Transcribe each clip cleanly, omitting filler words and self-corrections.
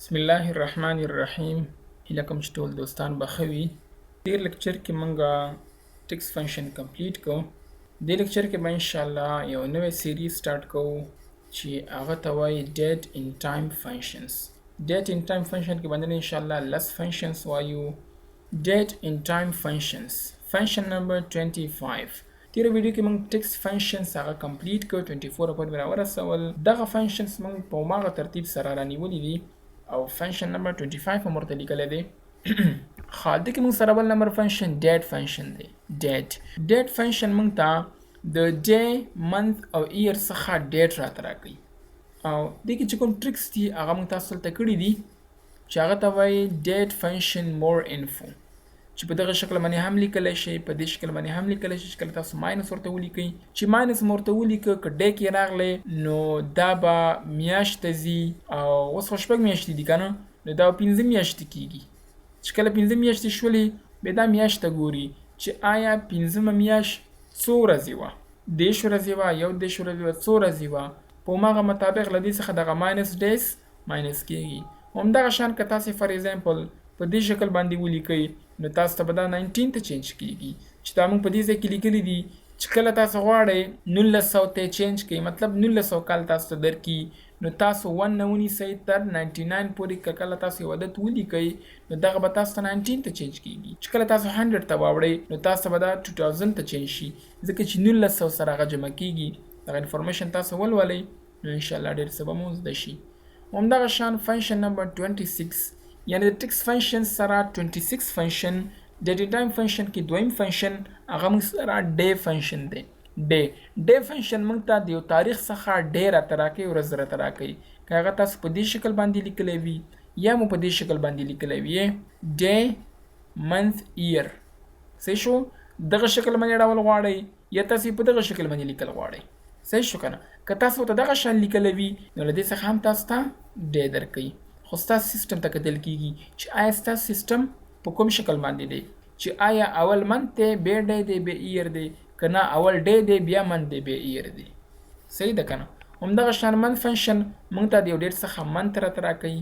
بسم الله الرحمن الرحیم. هیله کوم چې ټول دوستان به ښه وي. تیر لیکچر کې مونږه ټیکس فنکشن کمپلیټ کو. دې لیکچر کې به انشاءالله یو نوې سیریز سٹارټ کوو چې هغه ته وایي ډیټ ان ټایم فنکشنز. ډیټ ان ټایم فنکشن کې باندې انشاءالله لس فنکشنز وایو. ډیټ ان ټایم فنکشنز فنکشن نمبر 25. تیر ویډیو کې موږ ټیکس فنکشنز هغه کمپلیټ کړ 24 پر راورسول. دغه فنکشنز موږ په ماغه ترتیب سره رانیولې دي او فنکشن نمبر 25 هم ورته لیکلی دی. خالده کې موږ سره بل نمبر فنکشن ډیټ فنکشن دی. ډیټ فنکشن موږ ته د ډے منث او ایر څخه ډیټ راته راکوي او دې کې چې کوم ټریکس دي هغه موږ تاسو ته کړي دي چې هغه ته وایي ډیټ فنکشن مور انفو، چې په دغه شکل باندې هم لیکلی شي، په دې شکل باندې هم لیکلی شي چې کله تاسو ماینس ورته ولیکئ. چې ماینس مو ورته ولیکه که ډی کې راغلی نو دا به میاشت ته ځي او اوس خو شپږ میاشتې دي که نه، نو دا به 5 میاشتې کېږي. چې کله 5 میاشتې شولې بیا دا میاشت ته ګوري چې آیا 5مه میاشت څو ورځې وه، 10 ورځې وه، 11 ورځې وه، څو ورځې وه، په هماغه مطابق له دې څخه دغه ماینس ډیز ماینس کېږي. همدغه شان که تاسې فار ایگزامپل په دې شکل باندې ولیکئ نو تاسو ته به دا 19 ته چینج کېږي، چې دا موږ په دې ځای کې لیکلي دي چې کله تاسو غواړئ 1900 ته چینج کړئ، مطلب 1900 کال تاسو ته درکړي، نو تاسو 1 نه ونیسئ تر 99 پورې. که کله تاسو یو عدد ولیکئ نو دغه به تاسو ته 19 ته چینج کېږي. چې کله تاسو 100 ته واوړئ نو تاسو ته به دا 2000 ته چینج شي، ځکه چې 1900 سره هغه جمع کېږي. دغه انفارمیشن تاسو ولولئ نو انشاءالله ډېر څه به مو زده شي. همدغه شان فنکشن نمبر 26 یعنی د ټیکس فنکشن سره 26 فنکشن. د ډیټ ټایم فنکشن کې دویم فنکشن هغه موږ سره ډے فنکشن دی. ډے فنکشن موږ ته د یو تاریخ څخه ډے راته راکوي، ورځ راته راکوي. که هغه تاسو په دې شکل باندې لیکلی وي یا مو په دې شکل باندې لیکلی وي ډے منث ایر، صحیح شو. دغه شکل باندې ډول غواړئ یا تاسو په دغه شکل باندې لیکل غواړئ، صحیح شو که نه. که تاسو ته دغه شان لیکلی وي نو له دې څخه هم تاسو ته ډے درکوي. خو ستاسو سیسټم ته کتل کېږي چې آیا ستاسو سیسټم په کوم شکل باندې دی، چې آیا اول منث دی بیا ډے دی بیا ایر دی، که نه اول ډے دی بیا منث دی بیا ایر دی، صحیح ده که نه. همدغه شان منث فنکشن موږ ته د یو ډیټ څخه منث راته راکوي.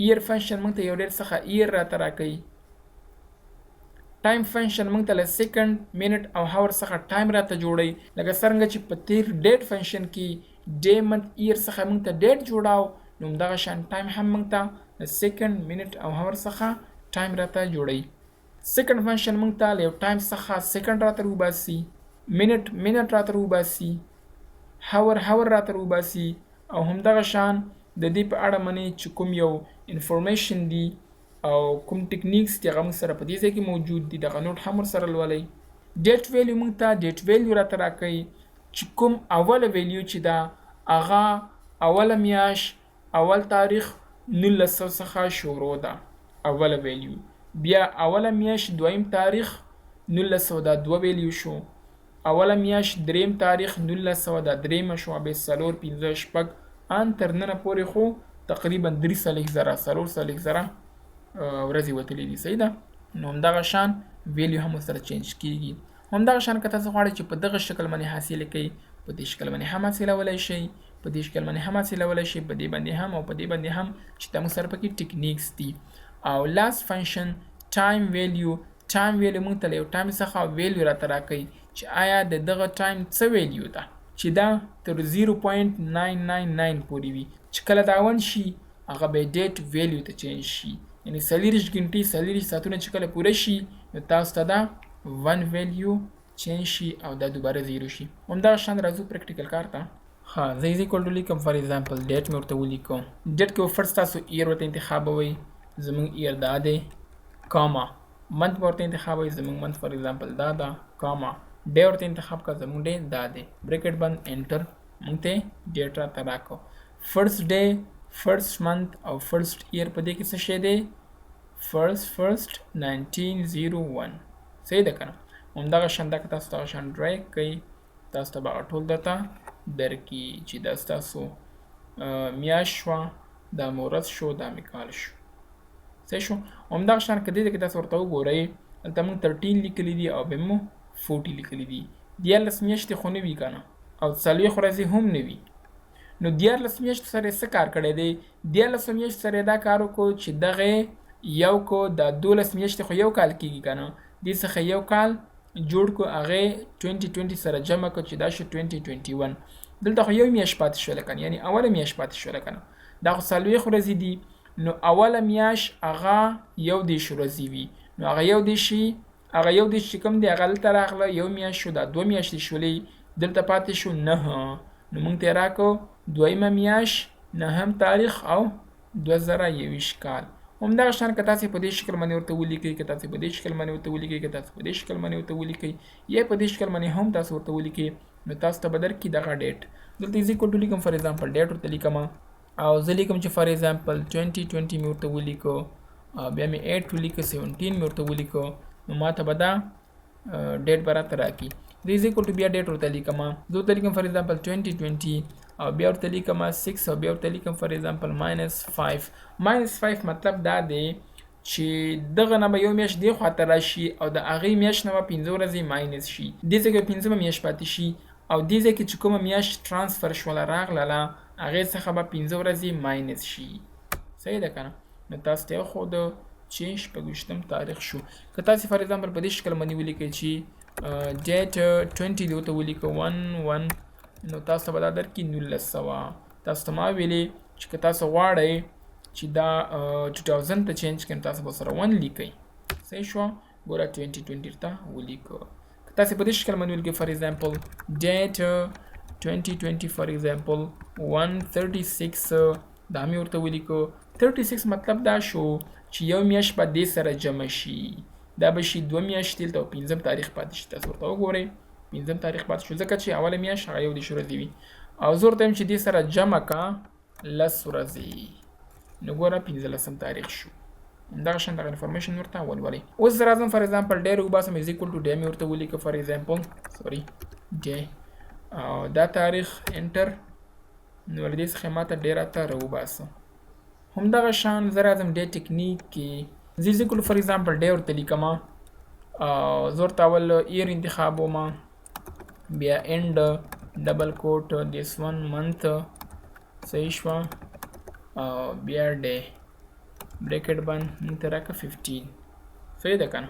ایر فنکشن موږ ته یو ډیټ څخه ایر راته راکوي. ټایم فنکشن موږ ته له سیکنډ، منټ او هاور څخه ټایم راته جوړوي، لکه څرنګه چې په تیر ډیټ فنکشن کې ډے منث ایر څخه موږ ته ډیټ جوړاو، نو همدغه شان ټایم هم موږ ته له سیکنډ، منټ او هاور څخه ټایم راته جوړوي. سیکنډ فنکشن موږ ته له یو ټایم څخه سیکنډ راته وباسي، منټ راته وباسي، هاور راته وباسي. او همدغه شان د دې په اړه منې چې کوم یو انفارمیشن دی او کوم ټیکنیکس دي هغه موږ سره په دې ځای کې موجود دي، دغه نوټ هم ورسره لولئ. ډیټ ویلیو موږ ته ډیټ ویلیو راته راکوي چې کوم اوله ویلیو چې ده هغه اوله میاشت، اول تاریخ 1900 څخه شروع ده اوله ویلیو، بیا اوله میاشت دویم تاریخ 1900 دا 2 ویلیو شو، اوله میاشت دریم تاریخ 1900 دا 3 شو، بیا 4 5 6 ان تر ننه پورې خو تقریبا 300,000 ورځې وتلې دي، صحیح ده. نو همدغه شان ویلیو هم سره چینج کېږي. همدغه شان که تاسو غواړئ چې په دغه شکل باندې حاصل کړئ، په دې شکل باندې هم حاصلولی شئ، په دې شکل باندې هم حاصلولی شئ، په دې باندې هم او په دې باندې هم، چې دا موږ سره پکې ټیکنیکس دي. او لاست فنکشن ټایم ویلیو موږ ته له یو ټایم څخه ویلیو راته راکوي چې آیا د دغه ټایم څه ویلیو ده، چې دا تر 0.999 پورې وي. چې کله دا 1 شي هغه به ډیټ ویلیو ته چینج شي، یعنی 40 غنټې 40 ساعتونه چې کله پوره شي نو تاسو ته دا 1 ویلیو چینج شي او دا دوباره 0 شي. همدغه شان راځو پریکټیکل کار ته. ها زه ایز ایکول ټو لیکم فار ایگزامپل ډیټ مې ورته ولیکو. ډیټ کې فرست تاسو ایر ورته انتخابوئ، زموږ ایر دا دی، کاما. منث ورته انتخابوئ، زموږ منث فار ایگزامپل دا ده، کاما. ډے ورته انتخاب کړه، زموږ ډے دا دی، بریکټ بند، انټر. موږ ته ډیټ راته راکړو. فرست ډے، فرست منث او فرست ایر په دې کې څه شی دی، فرست 1901، صحیح ده که نه. همدغه شان دا که تاسو دغه شان ډرایګ کوئ تاسو ته به هغه ټول درته درکړي چې دا ستاسو میاشت شوه، دا مو ورځ شو، دا مې کال شو، صحیح شو. همدغه شان که دې کې تاسو ورته وګورئ دلته موږ 13 لیکلي دي او بیا مو 40 لیکلي دي. 14 میاشتې خو نه وي که نه او 40 ورځې هم نه وي. نو 14 میاشتو سره څه کار کړی دی؟ 14 میاشتو سره دا کار وکړو چې دغه یو کو دا 12 میاشتې خو یو کال کېږي که نه، دې څخه یو کال جوړ کړو، هغې 2020 سره جمع کړو چې دا شو 2021. دلته خو یو میاشت پاتې شوله که نه، یعنې اوله میاشت پاتې شوله که نه، دا خو 40 ورځې دي. نو اوله میاشت هغه 21 ورځې وي، نو هغه 21 چې کوم دی هغه دلته راغله، یو میاشت شو، دا 2 میاشتې شولې، دلته پاتې شو 9. نو موږ ته یې راکړو دویمه میاشت 9م تاریخ او 2021 کال. همدغه شان که تاسې په دې شکل باندې ورته ولیکئ، که تاسې په دې شکل باندې ورته ولیکئ، که تاسې په دې شکل باندې ورته ولیکئ، یا په دې شکل باندې هم تاسو ورته ولیکئ، نو تاسو ته به درکړي دغه ډیټ. دلته از ایکول ټو لیکم، فار ایگزامپل ډیټ ورته لیکم، او زه لیکم چې فار ایگزامپل 2020 مې ورته ولیکو، بیا مې 8 ولیکو، 17 مې ورته ولیکو، نو ما ته به دا ډیټ به راته راکړي. زه از ایکول ټو بیا ډیټ ورته لیکم، زه ورته لیکم فار ایگزامپل 2020 او بیا ورته لیکم 6 او بیا ورته لیکم فار ایگزامپل -5. -5 مطلب دا دی چې دغه نه به یو میاشت دې خواته راشي او د هغې میاشت نه به 15 ورځې ماینس شي، دې ځای کې 15مه میاشت پاتې شي، او دې ځای کې چې کومه میاشت ترانسفر شوله راغلله هغې څخه به 15 ورځې ماینس شي. صحیح ده که نه؟ نو تاسو ته یې وښوده چې 26م تاریخ شو. که تاسې فار ایگزامپل په دې شکل باندې ولیکئ چې ډیټ 20 دې ورته ولیکو 1 نو تاسو ته به دا درکړي 1900. تاسو ته ما ویلې چې که تاسو غواړئ چې دا 2000 ته چینج کړئ، تاسو به سره 1 لیکئ. صحیح شوه؟ ګوره 2020 ته ولیکو. که تاسې په دې شکل باندې ولیکئ فار ایگزامپل ډیټ 2020 فار ایگزامپل 136 دا مې ورته ولیکو. 36 مطلب دا شو چې یو میاشت به دې سره جمع شي، دا به شي 2 میاشتې دلته او 5م تاریخ پاتې شي. تاسو ورته وګورئ 5م تاریخ پاتې شو، ځکه چې اوله میاشت هغه 21 ورځې وي، او زه ورته وایم چې دې سره جمع کا 10 ورځې، نو ګوره 15م تاریخ شو. همدغه شان دغه انفارمیشن ورته ولولئ. اوس زه راځم فار ایگزامپل ډی راوباسم، از ایکول ټو ډی مې ورته ولیکه فار ایگزامپل ډی، او دا تاریخ انټر، نو له دې څخه ماته ډی راته راوباسه. همدغه شان زه راځم ډی ټکنیک کې، زه از ایکول فار ایگزامپل ډی ورته لیکم، زه ورته اول ایر انتخابوم، بیا اینڈ ډبل کوټ دیس 1 منث، صحیح شوه، بیا ډی بریکټ بند موږ ته راکړه 15. صحیح ده که نه؟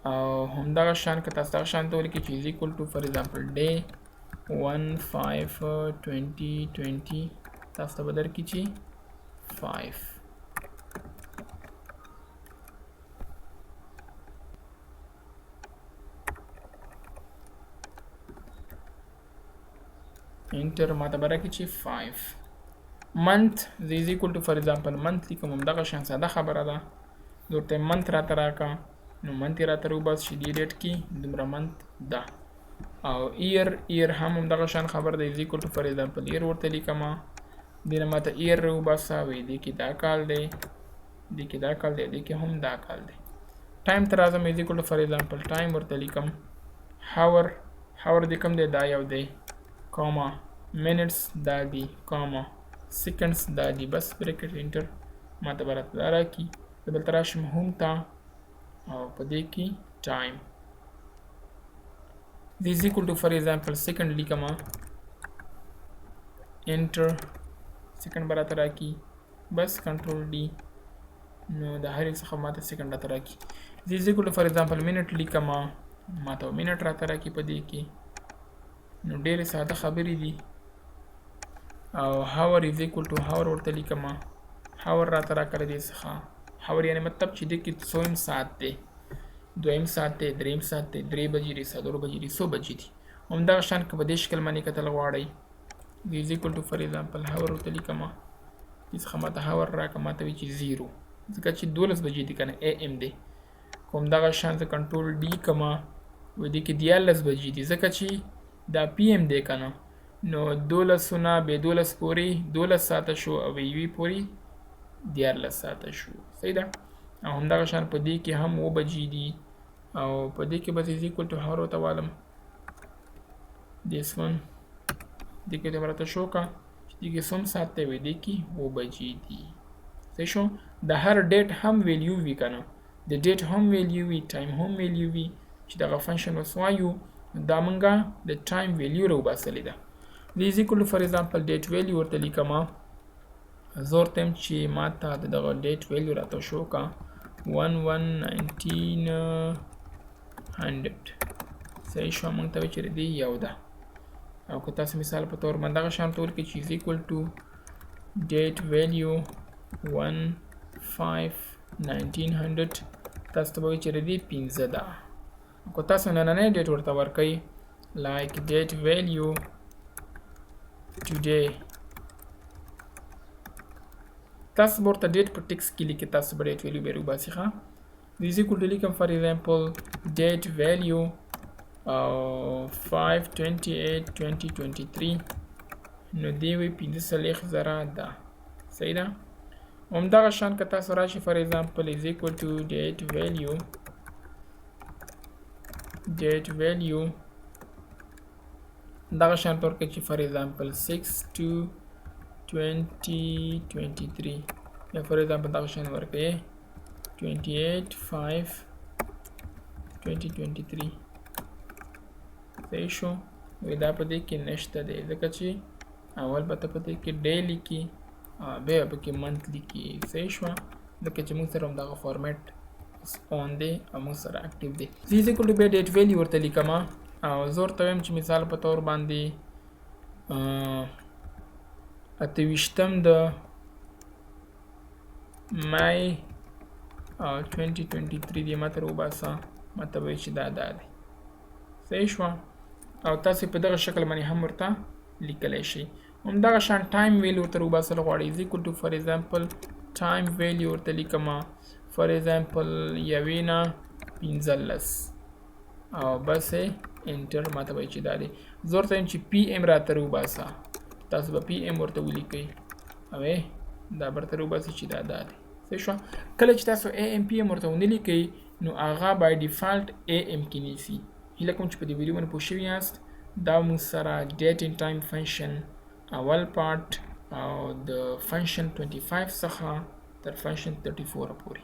او همدغه شان که تاسو دغه شان ته ولیکئ چې از ایکول ټو فار ایگزامپل ډی 1/5/2020 تاسو ته به درکړي چې 5. انټر ماته به راکړي چې 5. منث زه از ایکول ټو فار ایگزامپل منث لیکم، همدغه شان ساده خبره ده، زه ورته منث راته راکړه، نو منث یې راته راوباسه چې دې ډیټ کې دومره منث ده. او ایر هم همدغه شان خبره ده، از ایکول ټو فار ایگزامپل ایر ورته لیکم، دې نه ماته ایر راوباسه، وایي دې کې دا کال دی، دې کې دا کال دی، دې کې هم دا کال دی. ټایم ته راځم، از ایکول ټو فار ایگزامپل ټایم ورته لیکم، هاور دې کوم دی دا یو دی، کاما منټس دا دی، کاما سیکنډس دا دی، بس بریکټ انټر ماته به راته دا راکړي. زه دلته راشم هوم ته، او په دې کې ټایم زه از ایکول ټو فار ایگزامپل سیکنډ لیکم، انټر سیکنډ به راته راکړي، بس کنټرول ډي، نو د هر یو څخه ماته سیکنډ راته راکړي. زه از ایکول ټو فار ایگزامپل منټ لیکم، ماته منټ راته راکړي په دې کې، نو ډېرې ساده خبرې دي. او هاور از ایکول ټو هاور ورته لیکم، هاور راته راکړه دې څخه، هاور یعنې مطلب چې دې کې 100م ساعت دی، 2م ساعت دی، 3م ساعت دی، 3 بجې دي، 4 بجې دي، 100 بجې دي. همدغه شان که په دې شکل باندې کتل غواړئ، زه از ایکول ټو فار ایگزامپل هاور ورته لیکم، دې څخه ماته هاور راکړه، ماته وایي چې 0، ځکه چې 12 بجې دي که نه AM دی. همدغه شان زه کنټرول ډي کوم، وایي دې کې 14 بجې دي، ځکه چې دا PM دی که نه، نو 12 نه بې 12 پورې 12 ساعته شو، او یوې پورې 14 ساعته شو. صحیح ده؟ او همدغه شان په دې کې هم 9 بجې دي، او په دې کې به زه از ایکول ټو هاور ورته والم، دیس 1 دې کې ته به راته شو که چې دې کې څوم ساعت دی، وایي دې کې 9 بجې دي. صحیح شو؟ د هر ډیټ هم ویلیو وي که نه، د ډیټ هم ویلیو وي، ټایم هم ویلیو وي، چې دغه فنکشن اوس وایو دا مونږه د ټایم ویلیو راوباسلې ده. This is equal to for example date value ورته لیکم زور تم چې ما ته دغه date value راته شو کا 111900 صحیح شو موږ ته چې دی یو ده او که تاسو مثال په تور باندې دغه شان تول کې چې is equal to date value 151900 تاسو ته وایي چې دی 15 ده او که تاسو نننی ډیټ ورته ورکئ like date value today تاسو ورته ډیټ په ټیکس کې لیکئ تاسو به ډیټ ویلیو به روباسي ښه this is equal to لیکم for example date value 5/28/2023 نو دی وی 15,000 ده صحیح ده همدغه شان که تاسو راشي for example is equal to date value دغه شان تور کې چې for example 6/2/2023 یا for example دغه شان ورکړئ 28/5/2023 صحیح شو وی دا په دې کې نشته دی ځکه چې اول به ته په دې کې ډیلی کې بیا په کې منتلی کې صحیح شوه ځکه چې موږ سره همدغه فارمیټ اون دی او موږ سره اکټیو دی is equal to بیا ډیټ ویلیو ورته لیکم او زه ورته وایم چې مثال په طور باندې 28 د مای 2023 دی ماته وباسه ماته وایي چې دا دی صحیح شوه او تاسو په دغه شکل باندې هم ورته لیکلی شئ همدغه شان ټایم ویلیو ورته وباسل غواړئ is equal to for example ټایم ویلیو ورته لیکم for example یوې نه 15 او بس انټر ماته وایي چې دا دی زه ورته وایم چې پی ایم راته وباسه تاسو به پی ایم ورته ولیکئ او دا به درته وباسي چې دا دی صحیح شوه کله چې تاسو اے ایم پی ایم ورته ونه لیکئ نو هغه بای ډیفالټ اے ایم کې نیسي هیله کوم چې په دې ویډیو باندې پوه شوي یاست دا موږ سره ډیټ ان ټایم فنکشن اول پارت او د فنکشن 25 څخه تر فنکشن 34 پورې